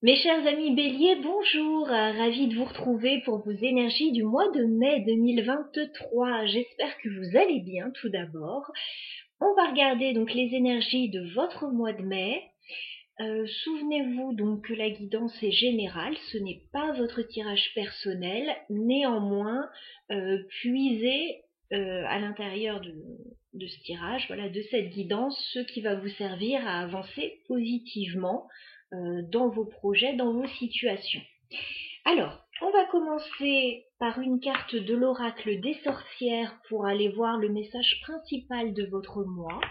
Mes chers amis Bélier, bonjour, ravi de vous retrouver pour vos énergies du mois de mai 2023. J'espère que vous allez bien tout d'abord. On va regarder donc les énergies de votre mois de mai. Souvenez-vous donc que la guidance est générale, ce n'est pas votre tirage personnel, néanmoins puisez à l'intérieur de ce tirage, voilà, de cette guidance, ce qui va vous servir à avancer positivement dans vos projets, dans vos situations. Alors, on va commencer par une carte de l'oracle des sorcières pour aller voir le message principal de votre mois.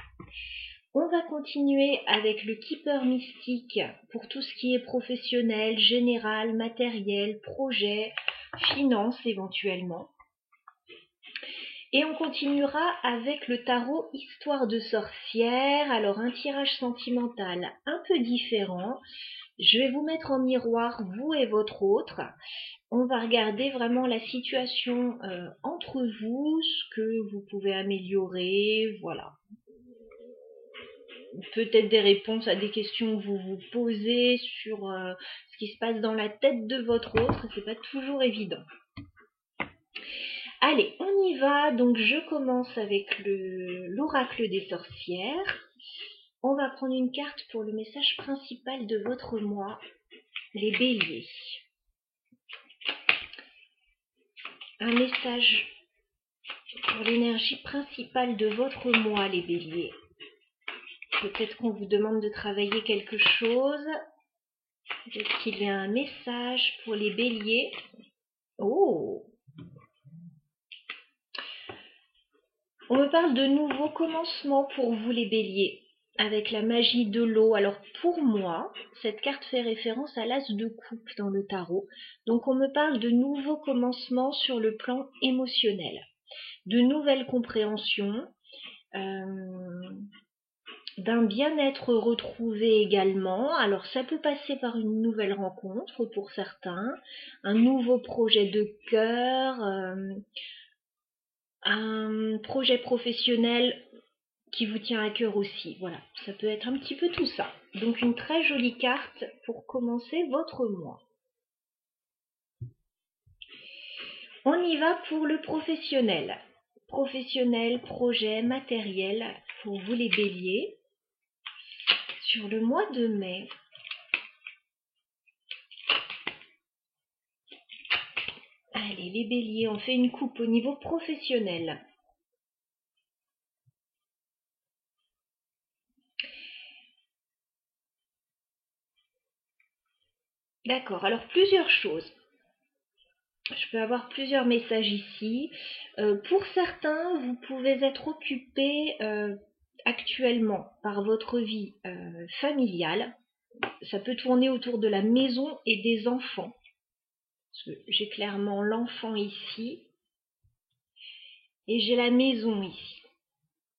On va continuer avec le Keeper mystique pour tout ce qui est professionnel, général, matériel, projet, finance éventuellement. Et on continuera avec le tarot Histoire de sorcière. Alors un tirage sentimental un peu différent. Je vais vous mettre en miroir vous et votre autre. On va regarder vraiment la situation entre vous, ce que vous pouvez améliorer, voilà. Peut-être des réponses à des questions que vous vous posez sur ce qui se passe dans la tête de votre autre. C'est pas toujours évident. Allez, on y va. Donc je commence avec l'oracle des sorcières. On va prendre une carte pour le message principal de votre mois, les béliers. Un message pour l'énergie principale de votre mois, les béliers. Peut-être qu'on vous demande de travailler quelque chose. Peut-être qu'il y a un message pour les béliers. Oh! On me parle de nouveaux commencements pour vous, les béliers, avec la magie de l'eau. Alors pour moi, cette carte fait référence à l'as de coupe dans le tarot. Donc on me parle de nouveaux commencements sur le plan émotionnel, de nouvelles compréhensions, d'un bien-être retrouvé également. Alors ça peut passer par une nouvelle rencontre pour certains, un nouveau projet de cœur, un projet professionnel qui vous tient à cœur aussi. Voilà, ça peut être un petit peu tout ça. Donc une très jolie carte pour commencer votre mois. On y va pour le professionnel. Professionnel, projet, matériel pour vous les béliers. Sur le mois de mai, allez les béliers, on fait une coupe au niveau professionnel. D'accord, alors plusieurs choses. Je peux avoir plusieurs messages ici. Pour certains, vous pouvez être occupé actuellement par votre vie familiale. Ça peut tourner autour de la maison et des enfants. Parce que j'ai clairement l'enfant ici et j'ai la maison ici.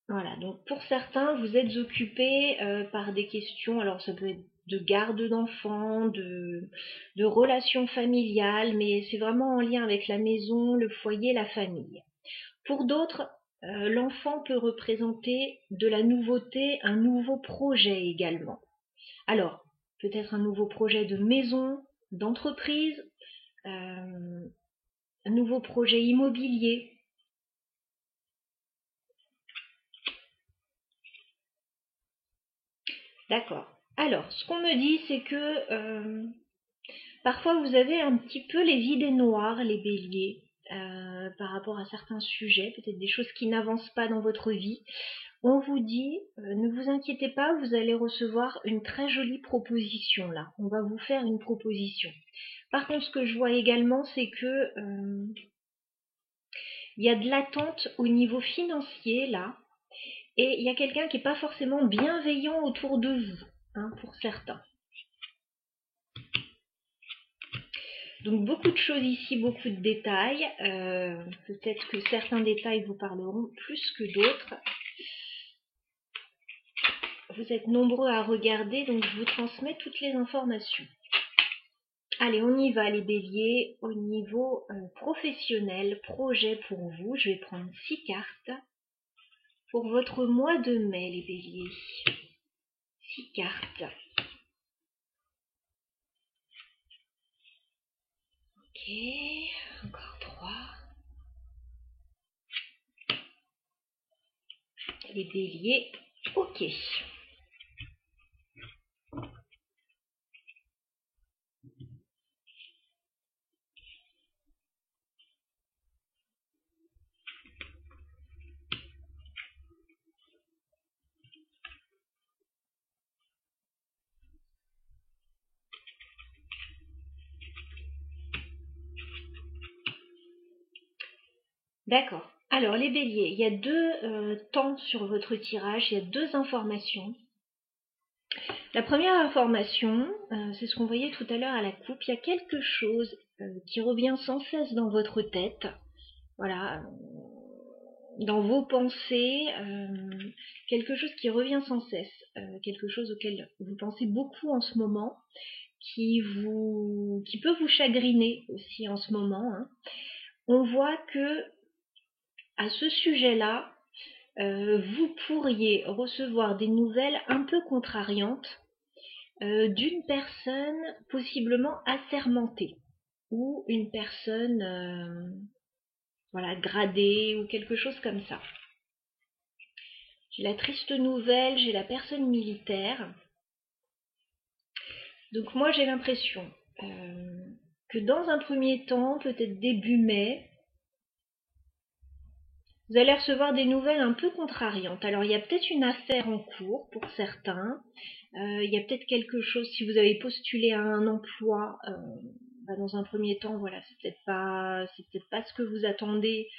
Voilà, donc pour certains, vous êtes occupé par des questions, alors ça peut être de garde d'enfants, de relations familiales, mais c'est vraiment en lien avec la maison, le foyer, la famille. Pour d'autres, l'enfant peut représenter de la nouveauté, un nouveau projet également. Alors, peut-être un nouveau projet de maison, d'entreprise, un nouveau projet immobilier. D'accord. Alors, ce qu'on me dit, c'est que parfois vous avez un petit peu les idées noires, les béliers, par rapport à certains sujets, peut-être des choses qui n'avancent pas dans votre vie. On vous dit, ne vous inquiétez pas, vous allez recevoir une très jolie proposition là. On va vous faire une proposition. Par contre, ce que je vois également, c'est que il y a de l'attente au niveau financier là, et il y a quelqu'un qui n'est pas forcément bienveillant autour de vous, hein, pour certains. Donc beaucoup de choses ici, beaucoup de détails. Peut-être que certains détails vous parleront plus que d'autres. Vous êtes nombreux à regarder, donc je vous transmets toutes les informations. Allez, on y va les béliers. Au niveau professionnel, projet pour vous, je vais prendre 6 cartes. Pour votre mois de mai, les béliers. 6 cartes. encore 3. Les béliers, ok. D'accord. Alors les béliers, il y a deux temps sur votre tirage, il y a deux informations. La première information, c'est ce qu'on voyait tout à l'heure à la coupe, il y a quelque chose qui revient sans cesse dans votre tête, voilà, dans vos pensées, quelque chose qui revient sans cesse, quelque chose auquel vous pensez beaucoup en ce moment, qui peut vous chagriner aussi en ce moment, hein. On voit que à ce sujet-là, vous pourriez recevoir des nouvelles un peu contrariantes d'une personne possiblement assermentée ou une personne voilà, gradée ou quelque chose comme ça. J'ai la triste nouvelle, j'ai la personne militaire. Donc moi j'ai l'impression que dans un premier temps, peut-être début mai, vous allez recevoir des nouvelles un peu contrariantes. Alors il y a peut-être une affaire en cours pour certains. Il y a peut-être quelque chose, si vous avez postulé à un emploi, dans un premier temps, voilà, c'est peut-être pas ce que vous attendez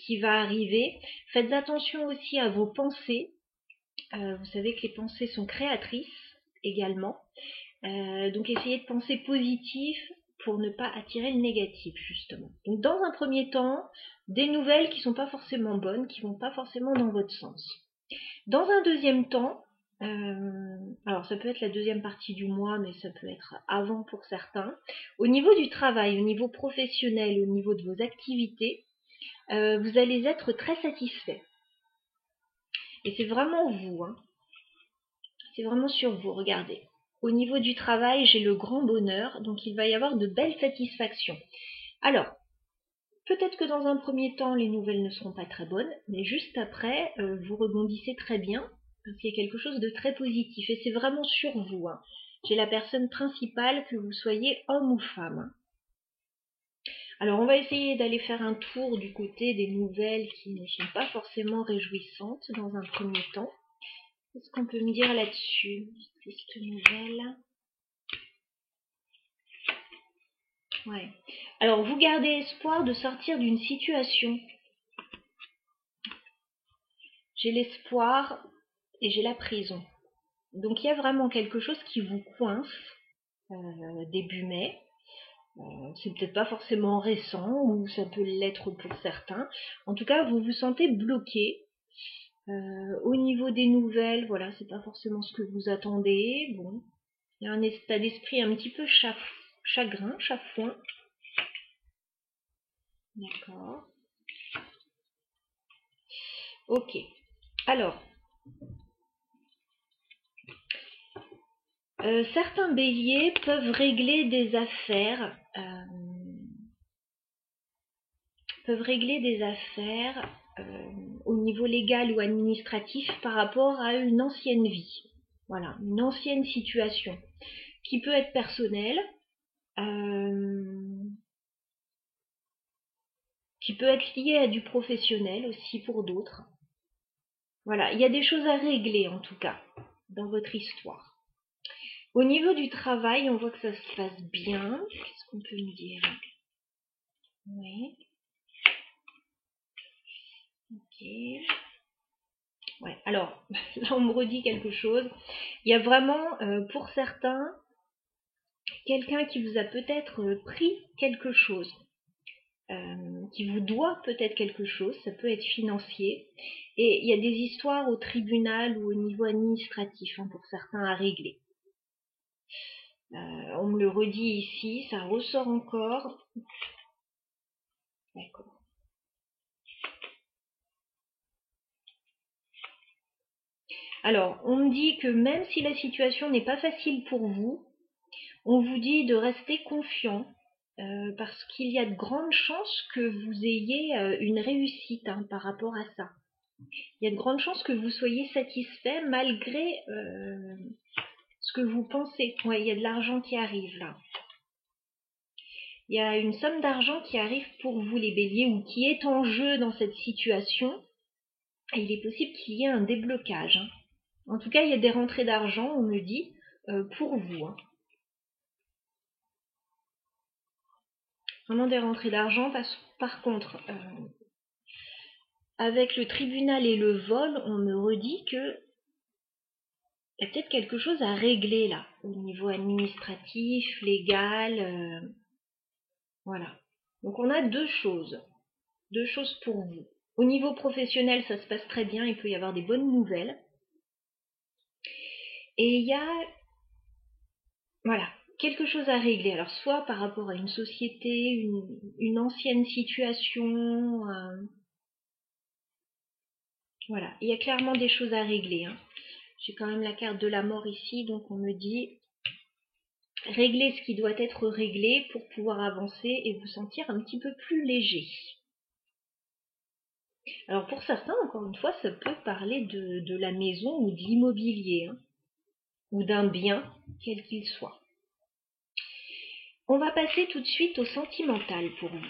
qui va arriver. Faites attention aussi à vos pensées. Vous savez que les pensées sont créatrices également. Donc essayez de penser positif pour ne pas attirer le négatif, justement. Donc dans un premier temps, des nouvelles qui sont pas forcément bonnes, qui vont pas forcément dans votre sens. Dans un deuxième temps, alors ça peut être la deuxième partie du mois, mais ça peut être avant pour certains. Au niveau du travail, au niveau professionnel, au niveau de vos activités, vous allez être très satisfait. Et c'est vraiment vous, hein. C'est vraiment sur vous, regardez. Au niveau du travail, j'ai le grand bonheur, donc il va y avoir de belles satisfactions. Alors, peut-être que dans un premier temps, les nouvelles ne seront pas très bonnes, mais juste après, vous rebondissez très bien, parce qu'il y a quelque chose de très positif, et c'est vraiment sur vous, hein. J'ai la personne principale, que vous soyez homme ou femme. Alors, on va essayer d'aller faire un tour du côté des nouvelles qui ne sont pas forcément réjouissantes dans un premier temps. Qu'est-ce qu'on peut me dire là-dessus? Triste nouvelle. Ouais. Alors, vous gardez espoir de sortir d'une situation. J'ai l'espoir et j'ai la prison. Donc, il y a vraiment quelque chose qui vous coince début mai. C'est peut-être pas forcément récent, ou ça peut l'être pour certains. En tout cas, vous vous sentez bloqué. Au niveau des nouvelles, voilà, c'est pas forcément ce que vous attendez. Bon, il y a un état d'esprit un petit peu chagrin, chafouin. D'accord. Ok. Alors, certains béliers peuvent régler des affaires, au niveau légal ou administratif par rapport à une ancienne vie. Voilà, une ancienne situation qui peut être personnelle, qui peut être liée à du professionnel aussi pour d'autres. Voilà, il y a des choses à régler en tout cas dans votre histoire. Au niveau du travail, on voit que ça se passe bien. Qu'est-ce qu'on peut me dire? Oui. Ok. Ouais, alors, là on me redit quelque chose. Il y a vraiment, pour certains, quelqu'un qui vous a peut-être pris quelque chose, qui vous doit peut-être quelque chose, ça peut être financier. Et il y a des histoires au tribunal ou au niveau administratif, hein, pour certains à régler. On me le redit ici, ça ressort encore. D'accord. Alors, on me dit que même si la situation n'est pas facile pour vous, on vous dit de rester confiant, parce qu'il y a de grandes chances que vous ayez une réussite par rapport à ça. Il y a de grandes chances que vous soyez satisfait malgré ce que vous pensez. Ouais, il y a de l'argent qui arrive là. Il y a une somme d'argent qui arrive pour vous les béliers ou qui est en jeu dans cette situation. Et il est possible qu'il y ait un déblocage. En tout cas, il y a des rentrées d'argent, on me dit, pour vous. Vraiment des rentrées d'argent. Par contre, avec le tribunal et le vol, on me redit que il y a peut-être quelque chose à régler là, au niveau administratif, légal. Voilà. Donc on a deux choses pour vous. Au niveau professionnel, ça se passe très bien, il peut y avoir des bonnes nouvelles. Et il y a, voilà, quelque chose à régler. Alors soit par rapport à une société, une ancienne situation, voilà, il y a clairement des choses à régler. J'ai quand même la carte de la mort ici, donc on me dit régler ce qui doit être réglé pour pouvoir avancer et vous sentir un petit peu plus léger. Alors pour certains, encore une fois, ça peut parler de la maison ou de l'immobilier, ou d'un bien, quel qu'il soit. On va passer tout de suite au sentimental pour vous.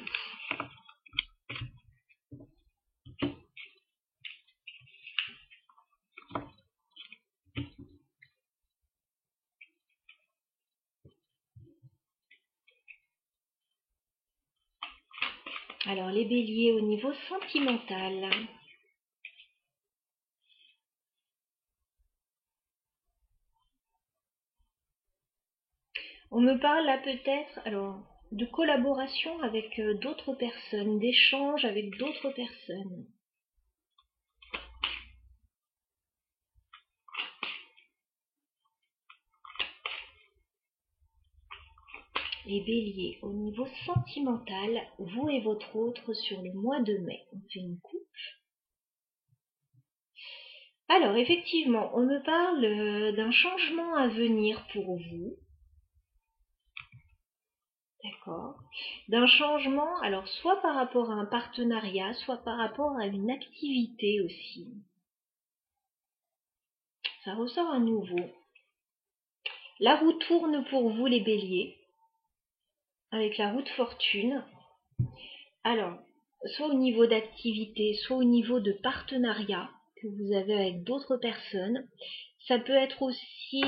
Alors les béliers au niveau sentimental. On me parle là peut-être de collaboration avec d'autres personnes, d'échanges avec d'autres personnes. Les béliers, au niveau sentimental, vous et votre autre sur le mois de mai. On fait une coupe. Alors effectivement, on me parle d'un changement à venir pour vous. D'accord. D'un changement, alors soit par rapport à un partenariat, soit par rapport à une activité aussi. Ça ressort à nouveau. La roue tourne pour vous les béliers, avec la roue de fortune. Alors, soit au niveau d'activité, soit au niveau de partenariat que vous avez avec d'autres personnes. Ça peut être aussi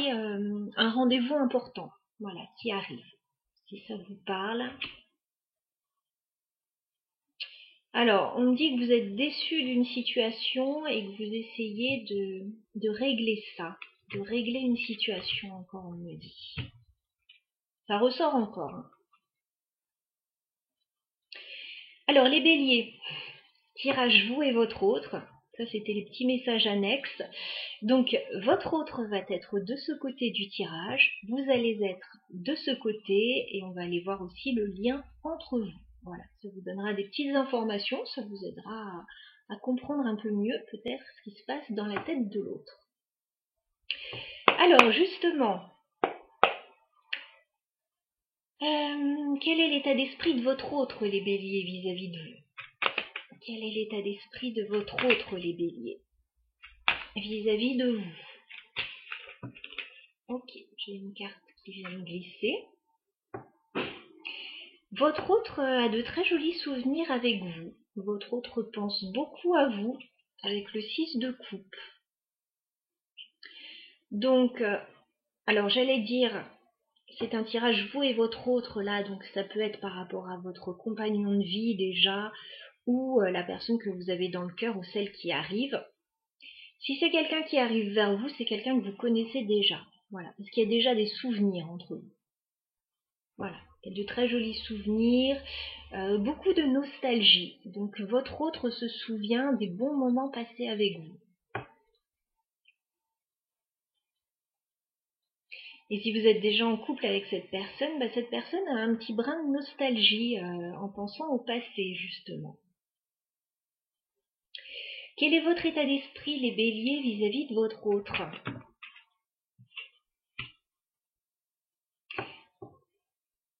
un rendez-vous important, voilà, qui arrive, si ça vous parle. Alors, on me dit que vous êtes déçu d'une situation et que vous essayez de régler ça, de régler une situation encore, on me dit. Ça ressort encore. Alors, les béliers, tirage vous et votre autre. Ça, c'était les petits messages annexes. Donc, votre autre va être de ce côté du tirage. Vous allez être de ce côté et on va aller voir aussi le lien entre vous. Voilà, ça vous donnera des petites informations, ça vous aidera à comprendre un peu mieux peut-être ce qui se passe dans la tête de l'autre. Alors justement, quel est l'état d'esprit de votre autre, les béliers, vis-à-vis de vous? Quel est l'état d'esprit de votre autre, les béliers, vis-à-vis de vous? Ok, j'ai une carte qui vient de glisser. Votre autre a de très jolis souvenirs avec vous. Votre autre pense beaucoup à vous, avec le 6 de coupe. Donc, alors j'allais dire, c'est un tirage vous et votre autre là, donc ça peut être par rapport à votre compagnon de vie déjà, ou la personne que vous avez dans le cœur, ou celle qui arrive. Si c'est quelqu'un qui arrive vers vous, c'est quelqu'un que vous connaissez déjà. Voilà, parce qu'il y a déjà des souvenirs entre vous. Voilà, il y a de très jolis souvenirs, beaucoup de nostalgie. Donc votre autre se souvient des bons moments passés avec vous. Et si vous êtes déjà en couple avec cette personne a un petit brin de nostalgie en pensant au passé, justement. Quel est votre état d'esprit, les béliers, vis-à-vis de votre autre?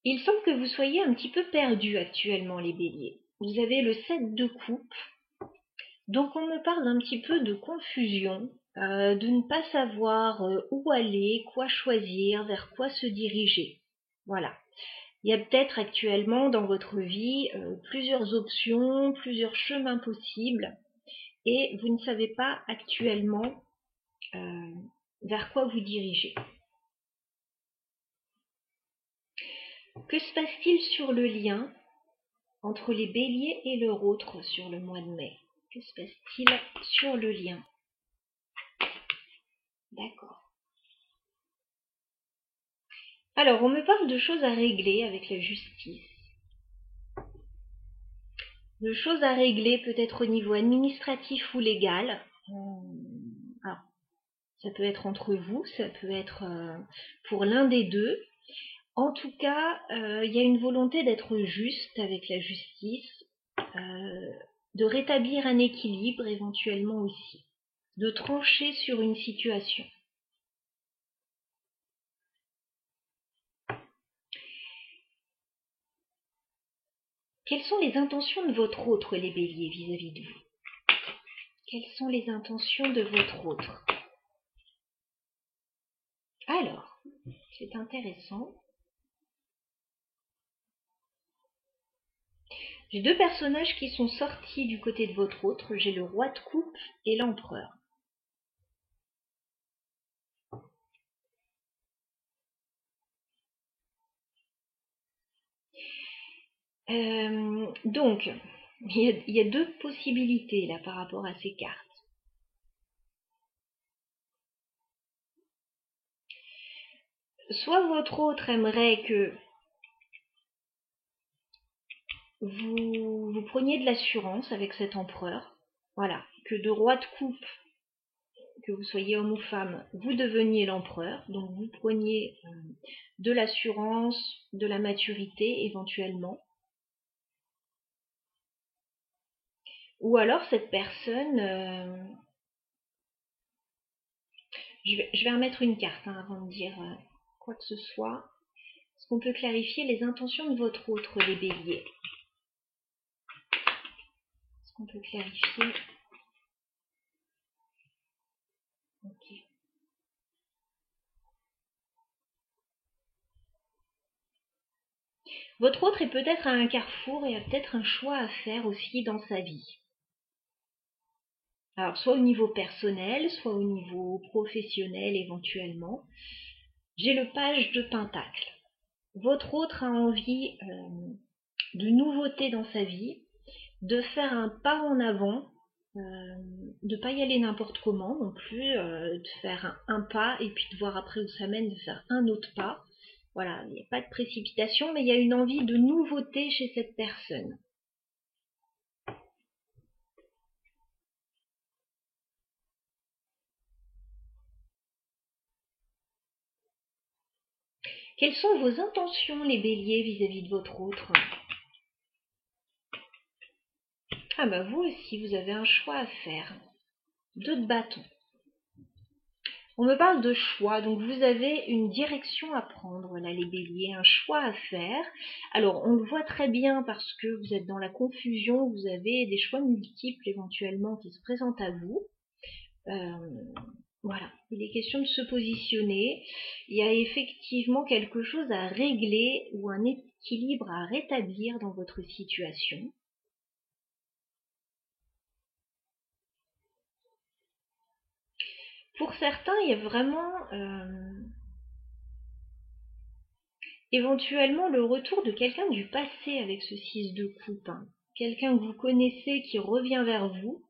Il semble que vous soyez un petit peu perdu actuellement, les béliers. Vous avez le 7 de coupe, donc on me parle un petit peu de confusion, de ne pas savoir où aller, quoi choisir, vers quoi se diriger. Voilà. Il y a peut-être actuellement dans votre vie plusieurs options, plusieurs chemins possibles, et vous ne savez pas actuellement vers quoi vous diriger. Que se passe-t-il sur le lien entre les béliers et leur autre sur le mois de mai? Que se passe-t-il sur le lien? D'accord. Alors, on me parle de choses à régler avec la justice. De choses à régler peut-être au niveau administratif ou légal. Alors, ça peut être entre vous, ça peut être pour l'un des deux. En tout cas, il y a une volonté d'être juste avec la justice, de rétablir un équilibre éventuellement aussi, de trancher sur une situation. Quelles sont les intentions de votre autre, les béliers, vis-à-vis de vous? Quelles sont les intentions de votre autre? Alors, c'est intéressant. J'ai deux personnages qui sont sortis du côté de votre autre. J'ai le roi de coupe et l'empereur. Donc, il y a deux possibilités là par rapport à ces cartes. Soit votre autre aimerait que vous preniez de l'assurance avec cet empereur. Voilà, que de roi de coupe, que vous soyez homme ou femme, vous deveniez l'empereur. Donc vous preniez de l'assurance, de la maturité éventuellement. Ou alors cette personne... je vais remettre une carte avant de dire quoi que ce soit. Est-ce qu'on peut clarifier les intentions de votre autre, les béliers? Est-ce qu'on peut clarifier? Ok. Votre autre est peut-être à un carrefour et a peut-être un choix à faire aussi dans sa vie. Alors, soit au niveau personnel, soit au niveau professionnel éventuellement. J'ai le page de Pentacle. Votre autre a envie de nouveautés dans sa vie, de faire un pas en avant, de pas y aller n'importe comment non plus, de faire un pas et puis de voir après où ça mène, de faire un autre pas. Voilà, il n'y a pas de précipitation, mais il y a une envie de nouveauté chez cette personne. Quelles sont vos intentions, les béliers, vis-à-vis de votre autre? Ah bah vous aussi, vous avez un choix à faire. 2 de bâton. On me parle de choix, donc vous avez une direction à prendre, là, les béliers, un choix à faire. Alors, on le voit très bien parce que vous êtes dans la confusion, vous avez des choix multiples éventuellement qui se présentent à vous. Voilà, il est question de se positionner. Il y a effectivement quelque chose à régler ou un équilibre à rétablir dans votre situation. Pour certains, il y a vraiment éventuellement le retour de quelqu'un du passé avec ce 6 de coupe. Hein. Quelqu'un que vous connaissez qui revient vers vous.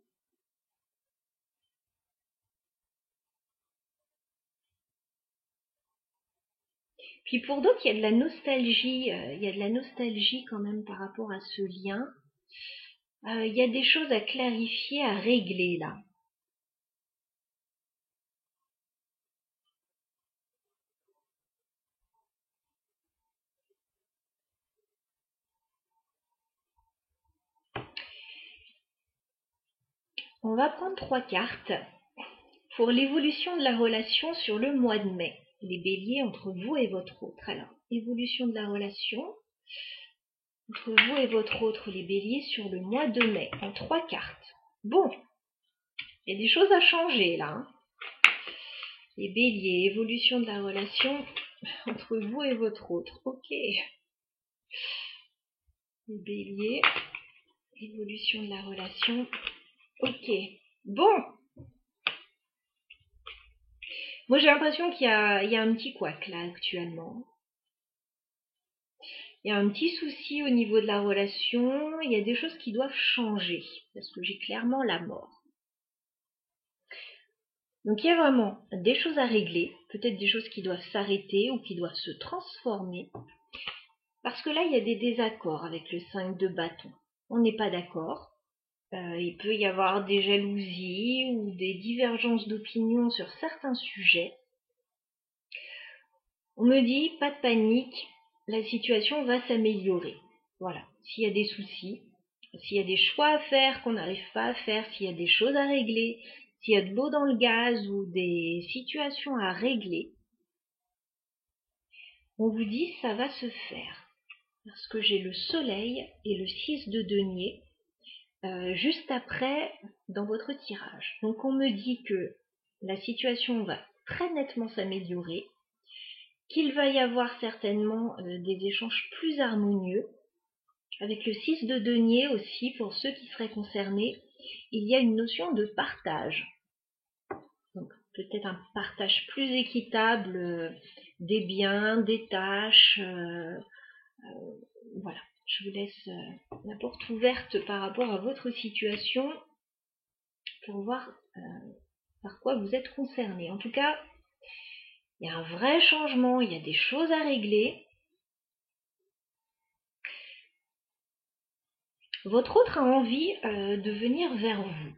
Puis pour d'autres, il y a de la nostalgie. Il y a de la nostalgie quand même par rapport à ce lien. Il y a des choses à clarifier, à régler là. On va prendre 3 cartes pour l'évolution de la relation sur le mois de mai. Les béliers entre vous et votre autre. Alors, évolution de la relation entre vous et votre autre, les béliers, sur le mois de mai, en 3 cartes. Bon, il y a des choses à changer là. Hein. Les béliers, évolution de la relation entre vous et votre autre. Ok. Les béliers, évolution de la relation. Ok. Bon. Moi j'ai l'impression qu'il y a un petit couac là actuellement. Il y a un petit souci au niveau de la relation. Il y a des choses qui doivent changer. Parce que j'ai clairement la mort. Donc il y a vraiment des choses à régler, peut-être des choses qui doivent s'arrêter ou qui doivent se transformer. Parce que là, il y a des désaccords avec le 5 de bâton. On n'est pas d'accord. Il peut y avoir des jalousies ou des divergences d'opinion sur certains sujets. On me dit, pas de panique, la situation va s'améliorer. Voilà, s'il y a des soucis, s'il y a des choix à faire qu'on n'arrive pas à faire, s'il y a des choses à régler, s'il y a de l'eau dans le gaz ou des situations à régler, on vous dit ça va se faire. Parce que j'ai le soleil et le 6 de denier juste après dans votre tirage. Donc on me dit que la situation va très nettement s'améliorer, qu'il va y avoir certainement des échanges plus harmonieux. Avec le 6 de denier aussi, pour ceux qui seraient concernés, il y a une notion de partage. Donc peut-être un partage plus équitable des biens, des tâches. Voilà, je vous laisse la porte ouverte par rapport à votre situation pour voir par quoi vous êtes concerné. En tout cas, il y a un vrai changement, il y a des choses à régler. Votre autre a envie de venir vers vous.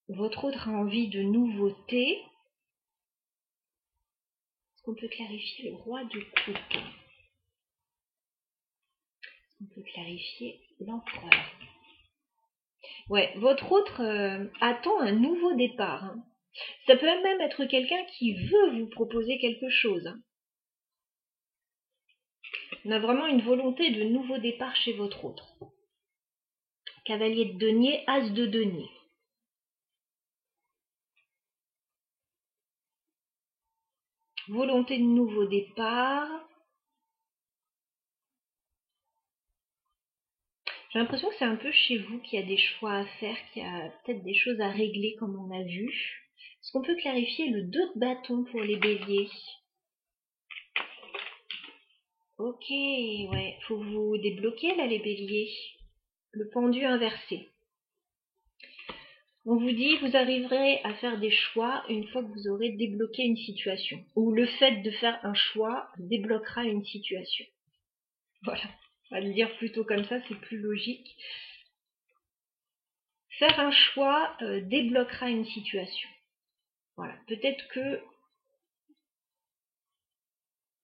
Votre autre a envie de nouveautés. Est-ce qu'on peut clarifier le roi de coupe? Est-ce qu'on peut clarifier l'empereur? Ouais, votre autre attend un nouveau départ. Hein. Ça peut même être quelqu'un qui veut vous proposer quelque chose. Hein. On a vraiment une volonté de nouveau départ chez votre autre. Cavalier de denier, as de denier. Volonté de nouveau départ. J'ai l'impression que c'est un peu chez vous qu'il y a des choix à faire, qu'il y a peut-être des choses à régler comme on a vu. Est-ce qu'on peut clarifier le 2 de bâton pour les béliers? Ok, ouais, faut vous débloquer là les béliers. Le pendu inversé. On vous dit vous arriverez à faire des choix une fois que vous aurez débloqué une situation. Ou le fait de faire un choix débloquera une situation. Voilà, on va le dire plutôt comme ça, c'est plus logique. Faire un choix débloquera une situation. Voilà, peut-être que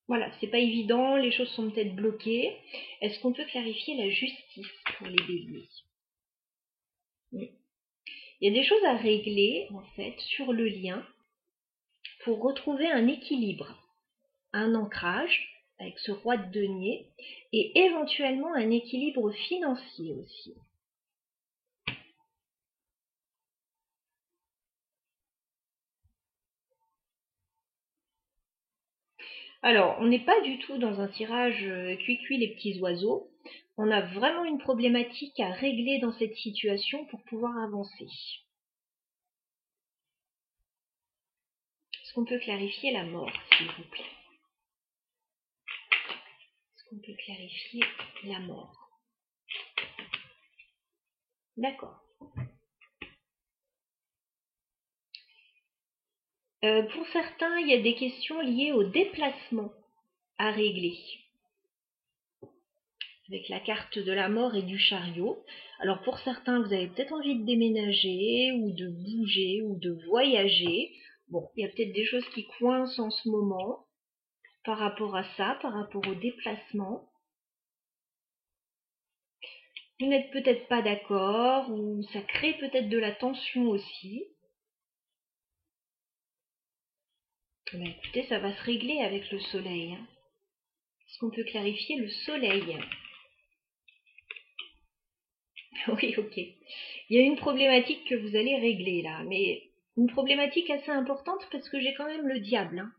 voilà, c'est pas évident, les choses sont peut-être bloquées. Est-ce qu'on peut clarifier la justice pour les béliers? Il y a des choses à régler en fait sur le lien pour retrouver un équilibre, un ancrage avec ce roi de denier et éventuellement un équilibre financier aussi. Alors, on n'est pas du tout dans un tirage cuit-cuit les petits oiseaux. On a vraiment une problématique à régler dans cette situation pour pouvoir avancer. Est-ce qu'on peut clarifier la mort, s'il vous plaît? Est-ce qu'on peut clarifier la mort? D'accord. Pour certains, il y a des questions liées au déplacement à régler. Avec la carte de la mort et du chariot. Alors pour certains, vous avez peut-être envie de déménager ou de bouger ou de voyager. Bon, il y a peut-être des choses qui coincent en ce moment par rapport à ça, par rapport au déplacement. Vous n'êtes peut-être pas d'accord ou ça crée peut-être de la tension aussi. Ben écoutez, ça va se régler avec le soleil. Hein. Est-ce qu'on peut clarifier le soleil? Oui, ok. Il y a une problématique que vous allez régler là, mais une problématique assez importante parce que j'ai quand même le diable. Hein.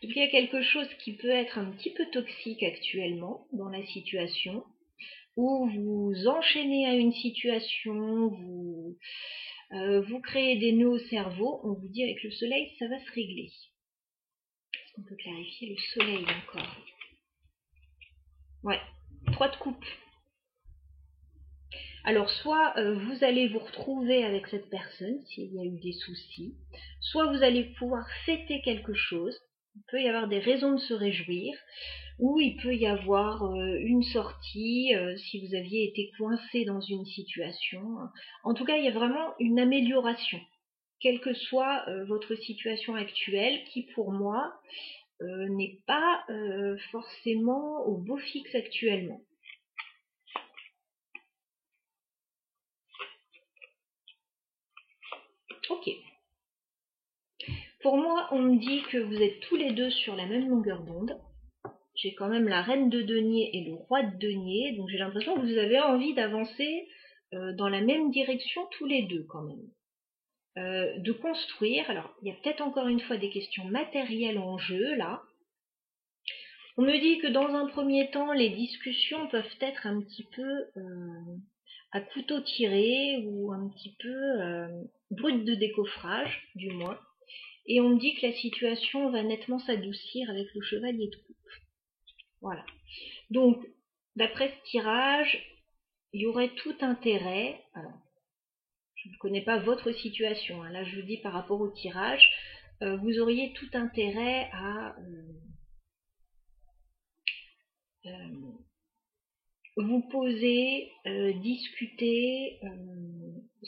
Donc il y a quelque chose qui peut être un petit peu toxique actuellement dans la situation, où vous enchaînez à une situation, vous créez des nœuds au cerveau, on vous dit avec le soleil ça va se régler. Est-ce qu'on peut clarifier le soleil encore? Ouais, 3 de coupe. Alors soit vous allez vous retrouver avec cette personne s'il y a eu des soucis, soit vous allez pouvoir fêter quelque chose, il peut y avoir des raisons de se réjouir, ou il peut y avoir une sortie si vous aviez été coincé dans une situation. En tout cas, il y a vraiment une amélioration, quelle que soit votre situation actuelle, qui pour moi n'est pas forcément au beau fixe actuellement. Ok. Pour moi, on me dit que vous êtes tous les deux sur la même longueur d'onde. J'ai quand même la reine de denier et le roi de denier, donc j'ai l'impression que vous avez envie d'avancer dans la même direction tous les deux quand même. De construire, alors il y a peut-être encore une fois des questions matérielles en jeu là. On me dit que dans un premier temps, les discussions peuvent être un petit peu à couteau tiré ou un petit peu brutes de décoffrage, du moins. Et on me dit que la situation va nettement s'adoucir avec le chevalier de coupe. Voilà. Donc, d'après ce tirage, il y aurait tout intérêt. Alors, je ne connais pas votre situation. Hein, là, je vous dis par rapport au tirage, vous auriez tout intérêt à vous poser, discuter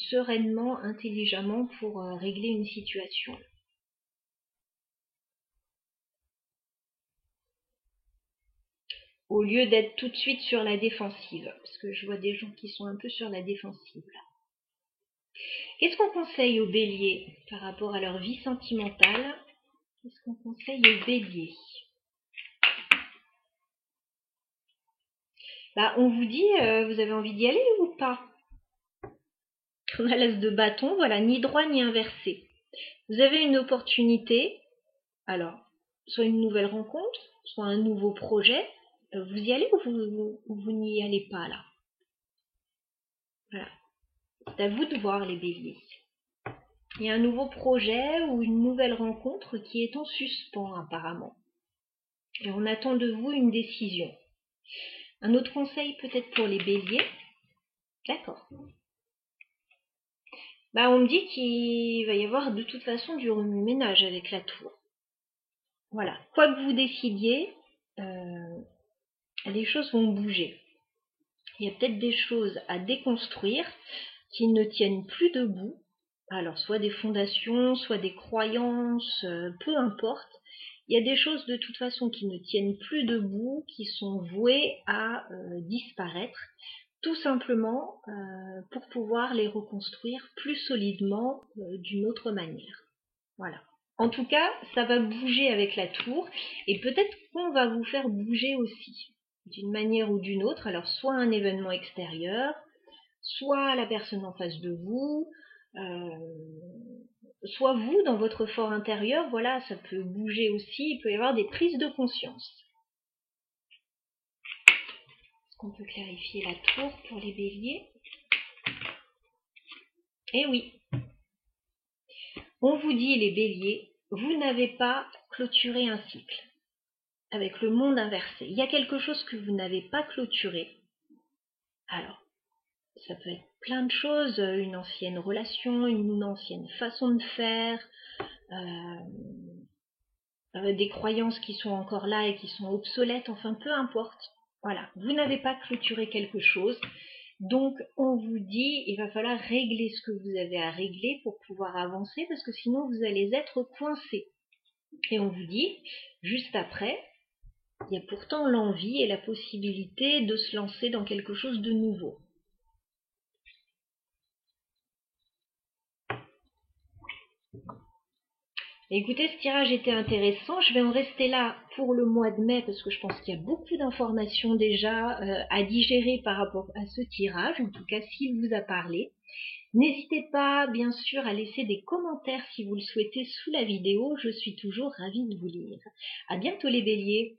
sereinement, intelligemment pour régler une situation. Au lieu d'être tout de suite sur la défensive, parce que je vois des gens qui sont un peu sur la défensive là. Qu'est-ce qu'on conseille aux béliers par rapport à leur vie sentimentale? Qu'est-ce qu'on conseille aux béliers? Bah, on vous dit, vous avez envie d'y aller ou pas? On a l'as de bâton, voilà, ni droit ni inversé. Vous avez une opportunité, alors, soit une nouvelle rencontre, soit un nouveau projet. Vous y allez ou vous n'y allez pas là? Voilà. C'est à vous de voir les béliers. Il y a un nouveau projet ou une nouvelle rencontre qui est en suspens apparemment. Et on attend de vous une décision. Un autre conseil peut-être pour les béliers. D'accord. Bah, on me dit qu'il va y avoir de toute façon du remue-ménage avec la tour. Voilà. Quoi que vous décidiez, les choses vont bouger. Il y a peut-être des choses à déconstruire qui ne tiennent plus debout. Alors, soit des fondations, soit des croyances, peu importe. Il y a des choses de toute façon qui ne tiennent plus debout, qui sont vouées à disparaître, tout simplement pour pouvoir les reconstruire plus solidement d'une autre manière. Voilà. En tout cas, ça va bouger avec la tour, et peut-être qu'on va vous faire bouger aussi, d'une manière ou d'une autre. Alors, soit un événement extérieur, soit la personne en face de vous, soit vous dans votre fort intérieur, voilà, ça peut bouger aussi, il peut y avoir des prises de conscience. Est-ce qu'on peut clarifier la tour pour les béliers? Eh oui, on vous dit les béliers, vous n'avez pas clôturé un cycle avec le monde inversé. Il y a quelque chose que vous n'avez pas clôturé. Alors, ça peut être plein de choses, une ancienne relation, une ancienne façon de faire, des croyances qui sont encore là et qui sont obsolètes, enfin peu importe. Voilà, vous n'avez pas clôturé quelque chose, donc on vous dit il va falloir régler ce que vous avez à régler pour pouvoir avancer, parce que sinon vous allez être coincé. Et on vous dit, juste après, il y a pourtant l'envie et la possibilité de se lancer dans quelque chose de nouveau. Écoutez, ce tirage était intéressant. Je vais en rester là pour le mois de mai parce que je pense qu'il y a beaucoup d'informations déjà à digérer par rapport à ce tirage, en tout cas s'il vous a parlé. N'hésitez pas, bien sûr, à laisser des commentaires si vous le souhaitez sous la vidéo. Je suis toujours ravie de vous lire. À bientôt les béliers.